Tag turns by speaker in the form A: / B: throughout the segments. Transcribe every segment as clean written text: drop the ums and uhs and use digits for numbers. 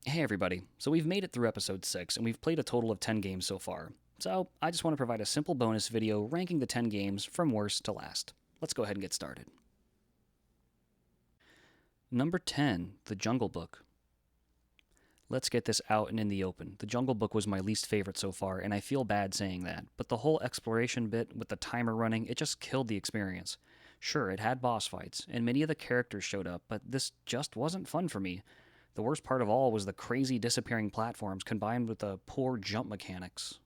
A: Hey everybody, so we've made it through episode 6 and we've played a total of 10 games so far. So I just want to provide a simple bonus video ranking the 10 games from worst to last. Let's go ahead and get started. Number 10, The Jungle Book. Let's get this out and in the open. The Jungle Book was my least favorite so far, and I feel bad saying that, but the whole exploration bit with the timer running, it just killed the experience. Sure, it had boss fights, and many of the characters showed up, but this just wasn't fun for me. The worst part of all was the crazy disappearing platforms combined with the poor jump mechanics.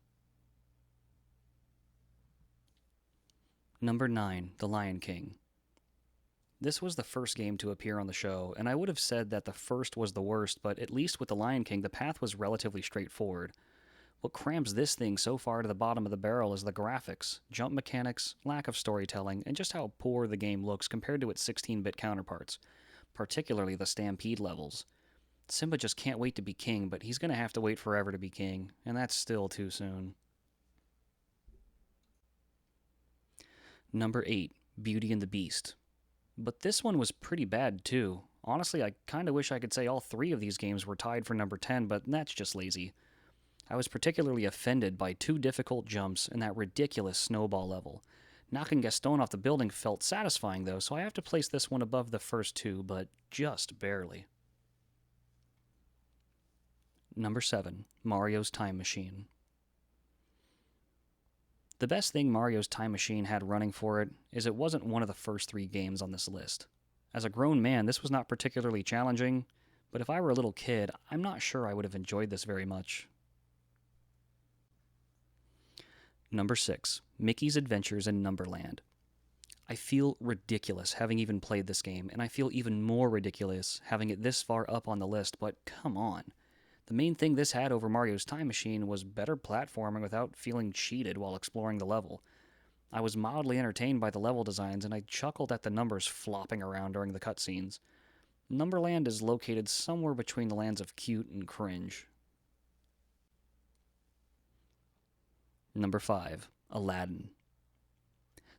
A: Number 9, The Lion King. This was the first game to appear on the show, and I would have said that the first was the worst, but at least with The Lion King, the path was relatively straightforward. What crams this thing so far to the bottom of the barrel is the graphics, jump mechanics, lack of storytelling, and just how poor the game looks compared to its 16-bit counterparts, particularly the Stampede levels. Simba just can't wait to be king, but he's going to have to wait forever to be king, and that's still too soon. Number 8, Beauty and the Beast. But this one was pretty bad too. Honestly, I kinda wish I could say all 3 of these games were tied for number 10, but that's just lazy. I was particularly offended by 2 difficult jumps and that ridiculous snowball level. Knocking Gaston off the building felt satisfying though, so I have to place this one above the first 2, but just barely. Number 7, Mario's Time Machine. The best thing Mario's Time Machine had running for it is it wasn't one of the first 3 games on this list. As a grown man, this was not particularly challenging, but if I were a little kid, I'm not sure I would have enjoyed this very much. Number 6, Mickey's Adventures in Numberland. I feel ridiculous having even played this game, and I feel even more ridiculous having it this far up on the list, but come on. The main thing this had over Mario's Time Machine was better platforming without feeling cheated while exploring the level. I was mildly entertained by the level designs, and I chuckled at the numbers flopping around during the cutscenes. Numberland is located somewhere between the lands of cute and cringe. Number 5, Aladdin.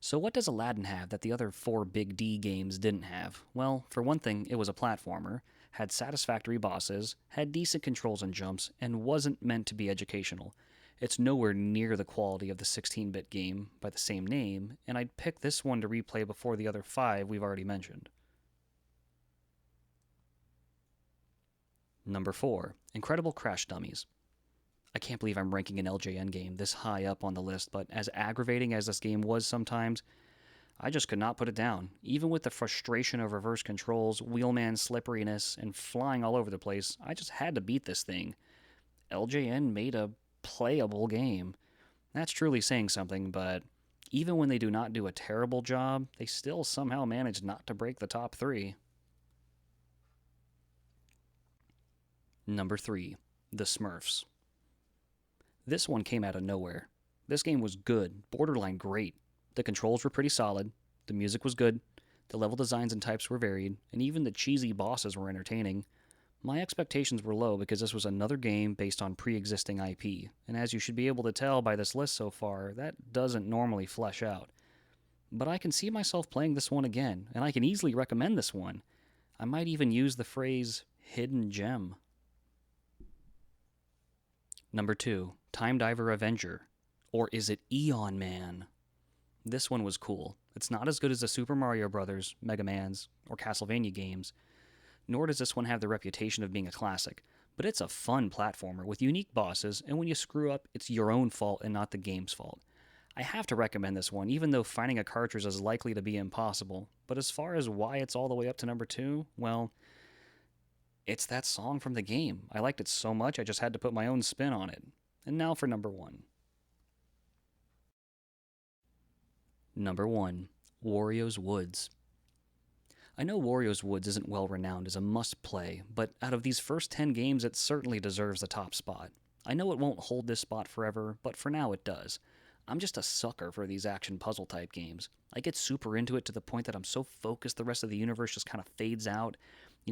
A: So what does Aladdin have that the other 4 Big D games didn't have? Well, for one thing, it was a platformer, had satisfactory bosses, had decent controls and jumps, and wasn't meant to be educational. It's nowhere near the quality of the 16-bit game by the same name, and I'd pick this one to replay before the other 5 we've already mentioned. Number 4, Incredible Crash Dummies. I can't believe I'm ranking an LJN game this high up on the list, but as aggravating as this game was sometimes, I just could not put it down. Even with the frustration of reverse controls, wheelman slipperiness, and flying all over the place, I just had to beat this thing. LJN made a playable game. That's truly saying something, but even when they do not do a terrible job, they still somehow manage not to break the top 3. Number 3, The Smurfs. This one came out of nowhere. This game was good, borderline great. The controls were pretty solid, the music was good, the level designs and types were varied, and even the cheesy bosses were entertaining. My expectations were low because this was another game based on pre-existing IP, and as you should be able to tell by this list so far, that doesn't normally flesh out. But I can see myself playing this one again, and I can easily recommend this one. I might even use the phrase, hidden gem. Number 2, Time Diver Avenger. Or is it Eon Man? This one was cool. It's not as good as the Super Mario Bros., Mega Man's, or Castlevania games, nor does this one have the reputation of being a classic, but it's a fun platformer with unique bosses, and when you screw up, it's your own fault and not the game's fault. I have to recommend this one, even though finding a cartridge is likely to be impossible, but as far as why it's all the way up to number 2, well, it's that song from the game. I liked it so much I just had to put my own spin on it. And now for number 1. Number 1, Wario's Woods. I know Wario's Woods isn't well renowned as a must-play, but out of these first 10 games it certainly deserves the top spot. I know it won't hold this spot forever, but for now it does. I'm just a sucker for these action puzzle type games. I get super into it to the point that I'm so focused the rest of the universe just kind of fades out.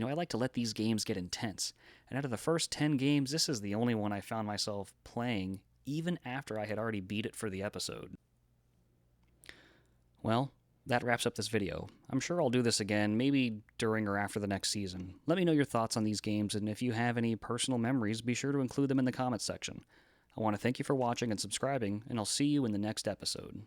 A: I like to let these games get intense, and out of the first 10 games, this is the only one I found myself playing even after I had already beat it for the episode. Well, That wraps up this video. I'm sure I'll do this again, maybe during or after the next season. Let me know your thoughts on these games, and if you have any personal memories, be sure to include them in the comments section. I want to thank you for watching and subscribing, and I'll see you in the next episode.